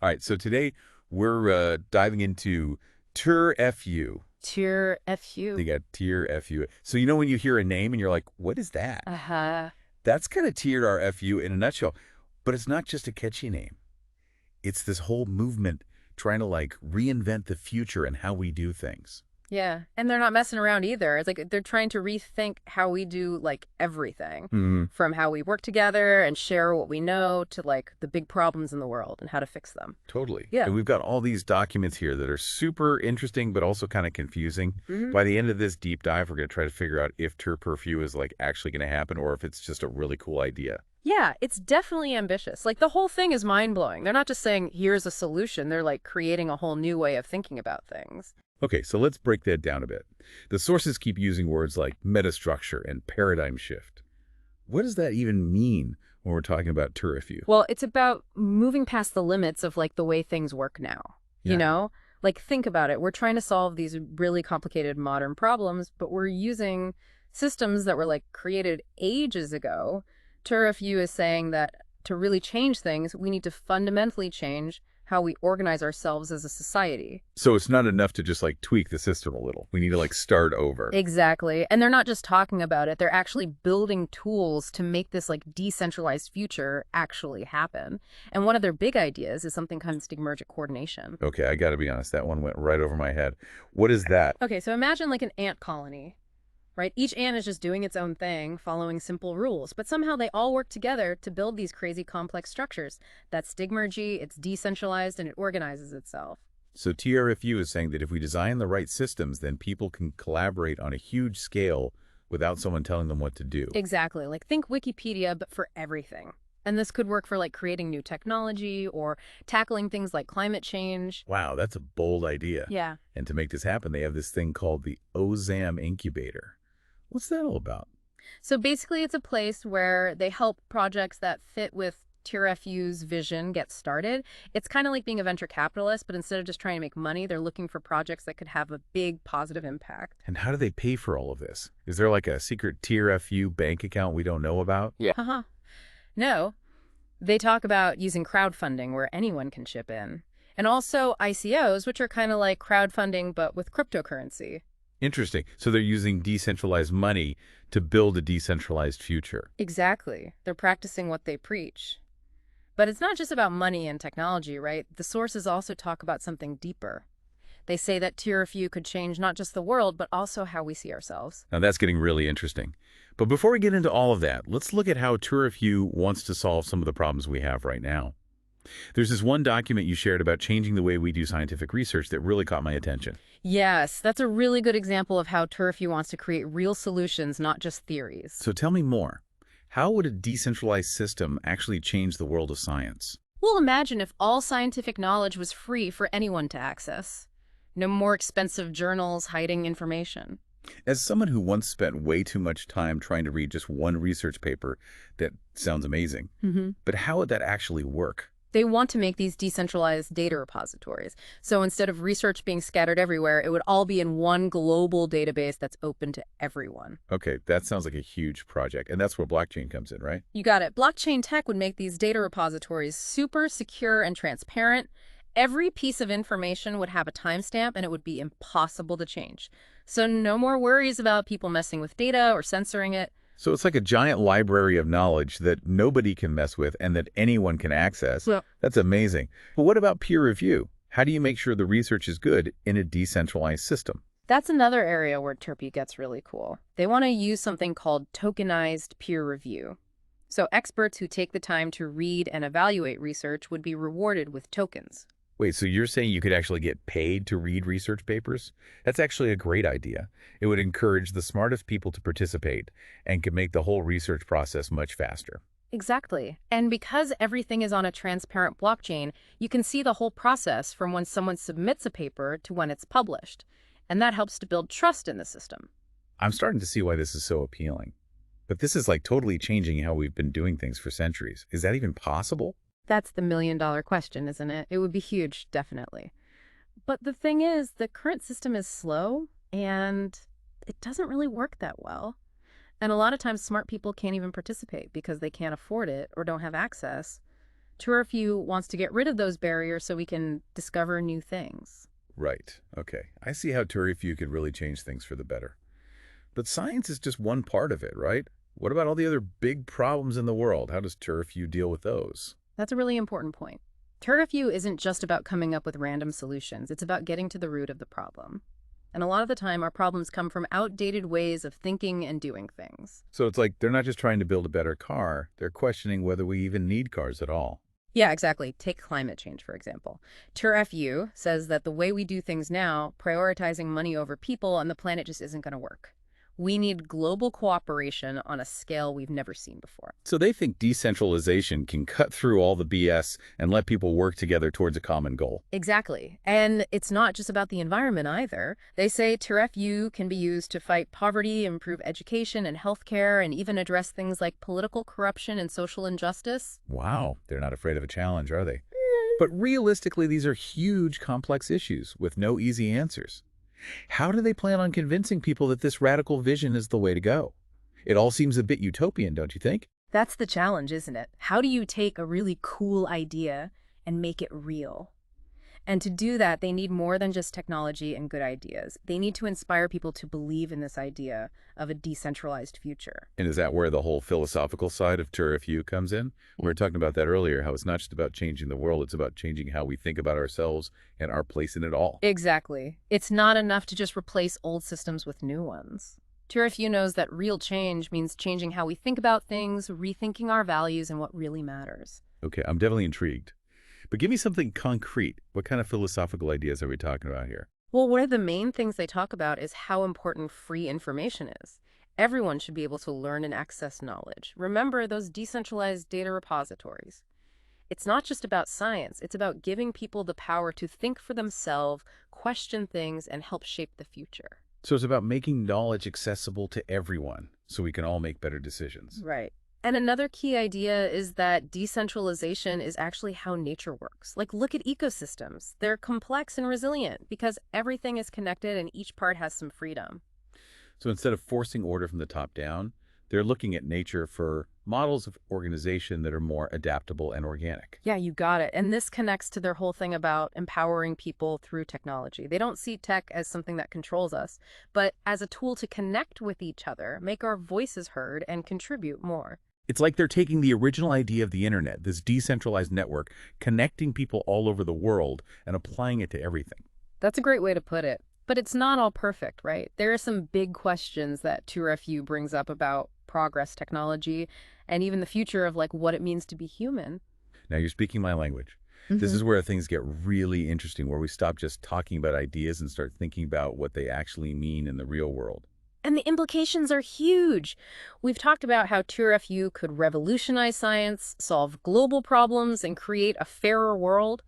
All right, so today we're diving into TURFU. They TURFU. got TURFU. So you know when you hear a name and you're like, what is that? Uh-huh. That's kind of TURFU in a nutshell. But it's not just a catchy name. It's this whole movement trying to like reinvent the future and how we do things. Yeah. And they're not messing around either. It's like they're trying to rethink how we do like everything, Hmm. from how we work together and share what we know to like the big problems in the world and how to fix them. Totally. Yeah. And we've got all these documents here that are super interesting, but also kind of confusing. Hmm. By the end of this deep dive, we're going to try to figure out if TURFU is like actually going to happen or if it's just a really cool idea. Yeah, it's definitely ambitious. Like the whole thing is mind-blowing. They're not just saying, here's a solution. They're like creating a whole new way of thinking about things. Okay, so let's break that down a bit. The sources keep using words like metastructure and paradigm shift. What does that even mean when we're talking about TURFU? Well, it's about moving past the limits of like the way things work now. You Yeah. know? Like think about it. We're trying to solve these really complicated modern problems, but we're using systems that were like created ages ago. TURFU is saying that to really change things, we need to fundamentally change how we organize ourselves as a society. So it's not enough to just like tweak the system a little. We need to like start over. Exactly. And they're not just talking about it, they're actually building tools to make this like decentralized future actually happen. And one of their big ideas is something called stigmergic coordination. Okay, I got to be honest, that one went right over my head. What is that? Okay, so imagine like an ant colony, right? Each ant is just doing its own thing, following simple rules, but somehow they all work together to build these crazy complex structures. That's stigmergy, it's decentralized, and it organizes itself. So TRFU is saying that if we design the right systems, then people can collaborate on a huge scale without someone telling them what to do. Exactly. Like think Wikipedia, but for everything. And this could work for like creating new technology or tackling things like climate change. Wow, that's a bold idea. Yeah. And to make this happen, they have this thing called the OZAM incubator. What's that all about? So basically, it's a place where they help projects that fit with TRFU's vision get started. It's kind of like being a venture capitalist, but instead of just trying to make money, they're looking for projects that could have a big positive impact. And how do they pay for all of this? Is there like a secret TRFU bank account we don't know about? Yeah. Haha. No, they talk about using crowdfunding where anyone can chip in. And also ICOs, which are kind of like crowdfunding, but with cryptocurrency. Interesting. So they're using decentralized money to build a decentralized future. Exactly. They're practicing what they preach. But it's not just about money and technology, right? The sources also talk about something deeper. They say that TRFU could change not just the world, but also how we see ourselves. Now that's getting really interesting. But before we get into all of that, let's look at how TURFU wants to solve some of the problems we have right now. There's this one document you shared about changing the way we do scientific research that really caught my attention. Yes, that's a really good example of how TURFU wants to create real solutions, not just theories. So tell me more. How would a decentralized system actually change the world of science? Well, imagine if all scientific knowledge was free for anyone to access. No more expensive journals hiding information. As someone who once spent way too much time trying to read just one research paper, that sounds amazing. But how would that actually work? They want to make these decentralized data repositories. So instead of research being scattered everywhere, it would all be in one global database that's open to everyone. Okay, that sounds like a huge project. And that's where blockchain comes in, right? You got it. Blockchain tech would make these data repositories super secure and transparent. Every piece of information would have a timestamp and it would be impossible to change. So no more worries about people messing with data or censoring it. So it's like a giant library of knowledge that nobody can mess with and that anyone can access. Yeah. That's amazing. But what about peer review? How do you make sure the research is good in a decentralized system? That's another area where TURPU gets really cool. They want to use something called tokenized peer review. So experts who take the time to read and evaluate research would be rewarded with tokens. Wait, so you're saying you could actually get paid to read research papers? That's actually a great idea. It would encourage the smartest people to participate and could make the whole research process much faster. Exactly. And because everything is on a transparent blockchain, you can see the whole process from when someone submits a paper to when it's published. And that helps to build trust in the system. I'm starting to see why this is so appealing. But this is like totally changing how we've been doing things for centuries. Is that even possible? That's the million-dollar question, isn't it? It would be huge, definitely. But the thing is, the current system is slow, and it doesn't really work that well. And a lot of times, smart people can't even participate because they can't afford it or don't have access. TURFU wants to get rid of those barriers so we can discover new things. Right. Okay. I see how TURFU could really change things for the better. But science is just one part of it, right? What about all the other big problems in the world? How does TURFU deal with those? That's a really important point. TURFU isn't just about coming up with random solutions. It's about getting to the root of the problem. And a lot of the time, our problems come from outdated ways of thinking and doing things. So it's like they're not just trying to build a better car, they're questioning whether we even need cars at all. Yeah, exactly. Take climate change, for example. TURFU says that the way we do things now, prioritizing money over people and the planet, just isn't going to work. We need global cooperation on a scale we've never seen before. So they think decentralization can cut through all the BS and let people work together towards a common goal. Exactly. And it's not just about the environment either. They say TURFU can be used to fight poverty, improve education and healthcare, and even address things like political corruption and social injustice. Wow, they're not afraid of a challenge, are they? But realistically, these are huge, complex issues with no easy answers. How do they plan on convincing people that this radical vision is the way to go? It all seems a bit utopian, don't you think? That's the challenge, isn't it? How do you take a really cool idea and make it real? And to do that, they need more than just technology and good ideas. They need to inspire people to believe in this idea of a decentralized future. And is that where the whole philosophical side of TURFU comes in? We were talking about that earlier, how it's not just about changing the world, it's about changing how we think about ourselves and our place in it all. Exactly. It's not enough to just replace old systems with new ones. TURFU knows that real change means changing how we think about things, rethinking our values and what really matters. Okay, I'm definitely intrigued. But give me something concrete. What kind of philosophical ideas are we talking about here? Well, one of the main things they talk about is how important free information is. Everyone should be able to learn and access knowledge. Remember those decentralized data repositories. It's not just about science. It's about giving people the power to think for themselves, question things, and help shape the future. So it's about making knowledge accessible to everyone so we can all make better decisions. Right. And another key idea is that decentralization is actually how nature works. Like, look at ecosystems. They're complex and resilient because everything is connected and each part has some freedom. So instead of forcing order from the top down, they're looking at nature for models of organization that are more adaptable and organic. Yeah, you got it. And this connects to their whole thing about empowering people through technology. They don't see tech as something that controls us, but as a tool to connect with each other, make our voices heard, and contribute more. It's like they're taking the original idea of the internet, this decentralized network, connecting people all over the world and applying it to everything. That's a great way to put it. But it's not all perfect, right? There are some big questions that TURFU brings up about progress technology and even the future of like what it means to be human. Now you're speaking my language. This is where things get really interesting, where we stop just talking about ideas and start thinking about what they actually mean in the real world. And the implications are huge. We've talked about how TURFU could revolutionize science, solve global problems, and create a fairer world.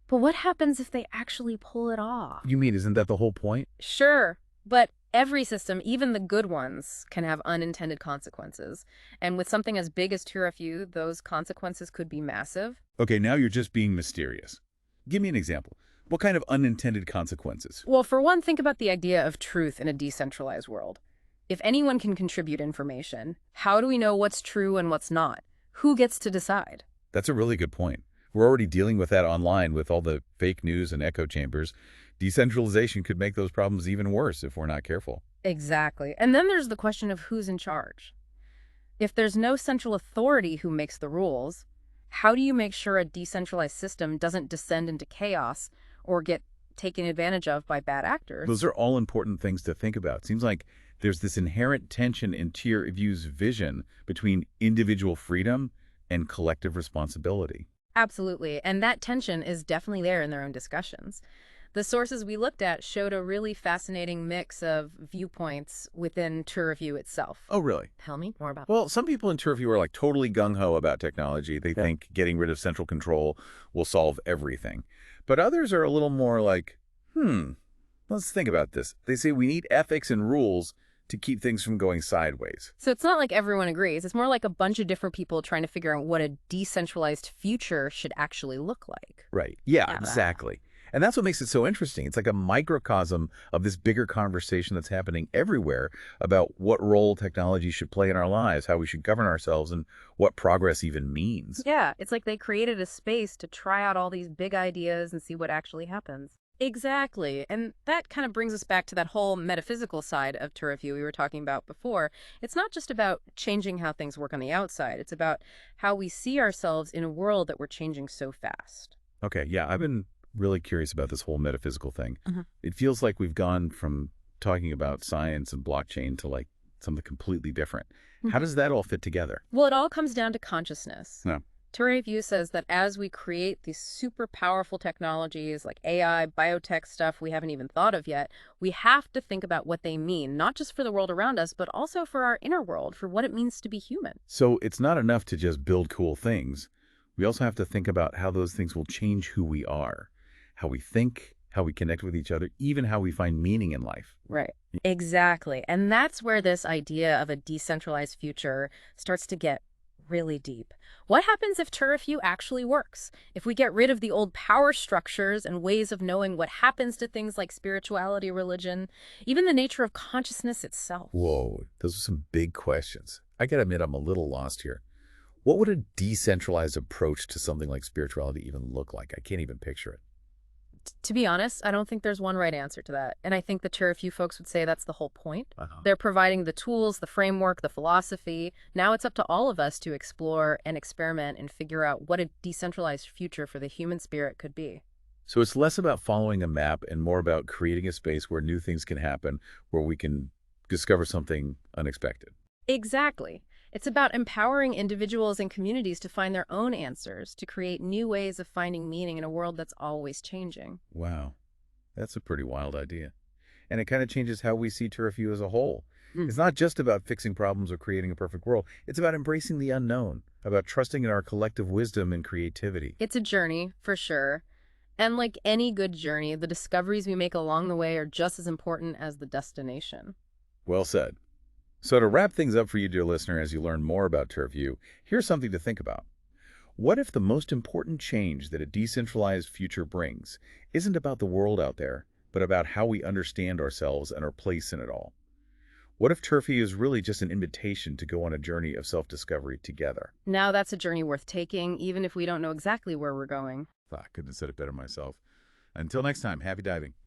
But what happens if they actually pull it off? You mean, isn't that the whole point? Sure, but every system, even the good ones, can have unintended consequences. And with something as big as TURFU, those consequences could be massive. Okay, now you're just being mysterious. Give me an example. What kind of unintended consequences? Well, for one, think about the idea of truth in a decentralized world. If anyone can contribute information, how do we know what's true and what's not? Who gets to decide? That's a really good point. We're already dealing with that online with all the fake news and echo chambers. Decentralization could make those problems even worse if we're not careful. Exactly. And then there's the question of who's in charge. If there's no central authority who makes the rules, how do you make sure a decentralized system doesn't descend into chaos or get taken advantage of by bad actors? Those are all important things to think about. Seems like there's this inherent tension in TURFU's vision between individual freedom and collective responsibility. Absolutely. And that tension is definitely there in their own discussions. The sources we looked at showed a really fascinating mix of viewpoints within TURFU itself. Oh, really? Tell me more about Well, some people in TURFU are like totally gung-ho about technology. They think getting rid of central control will solve everything. But others are a little more like, let's think about this. They say we need ethics and rules to keep things from going sideways. So it's not like everyone agrees. It's more like a bunch of different people trying to figure out what a decentralized future should actually look like. Right. Yeah, exactly. And that's what makes it so interesting. It's like a microcosm of this bigger conversation that's happening everywhere about what role technology should play in our lives, how we should govern ourselves, and what progress even means. Yeah, it's like they created a space to try out all these big ideas and see what actually happens. Exactly. And that kind of brings us back to that whole metaphysical side of TURFU we were talking about before. It's not just about changing how things work on the outside. It's about how we see ourselves in a world that we're changing so fast. Okay, yeah, I've been really curious about this whole metaphysical thing. Mhm. It feels like we've gone from talking about science and blockchain to like something completely different. How does that all fit together? Well, it all comes down to consciousness. No. TURFU says that as we create these super powerful technologies like AI, biotech stuff we haven't even thought of yet, we have to think about what they mean, not just for the world around us, but also for our inner world, for what it means to be human. So it's not enough to just build cool things. We also have to think about how those things will change who we are, how we think, how we connect with each other, even how we find meaning in life. Right. Exactly. And that's where this idea of a decentralized future starts to get really deep. What happens if TURFU actually works? If we get rid of the old power structures and ways of knowing what happens to things like spirituality, religion, even the nature of consciousness itself? Whoa, those are some big questions. I gotta admit, I'm a little lost here. What would a decentralized approach to something like spirituality even look like? I can't even picture it. To be honest, I don't think there's one right answer to that. And I think the TURFU folks would say that's the whole point. Uh-huh. They're providing the tools, the framework, the philosophy. Now it's up to all of us to explore and experiment and figure out what a decentralized future for the human spirit could be. So it's less about following a map and more about creating a space where new things can happen, where we can discover something unexpected. Exactly. It's about empowering individuals and communities to find their own answers, to create new ways of finding meaning in a world that's always changing. Wow, that's a pretty wild idea. And it kind of changes how we see TURFU as a whole. Mm. It's not just about fixing problems or creating a perfect world. It's about embracing the unknown, about trusting in our collective wisdom and creativity. It's a journey, for sure. And like any good journey, the discoveries we make along the way are just as important as the destination. Well said. So to wrap things up for you, dear listener, as you learn more about TURFU, here's something to think about. What if the most important change that a decentralized future brings isn't about the world out there, but about how we understand ourselves and our place in it all? What if TURFU is really just an invitation to go on a journey of self-discovery together? Now that's a journey worth taking, even if we don't know exactly where we're going. I couldn't have said it better myself. Until next time, happy diving.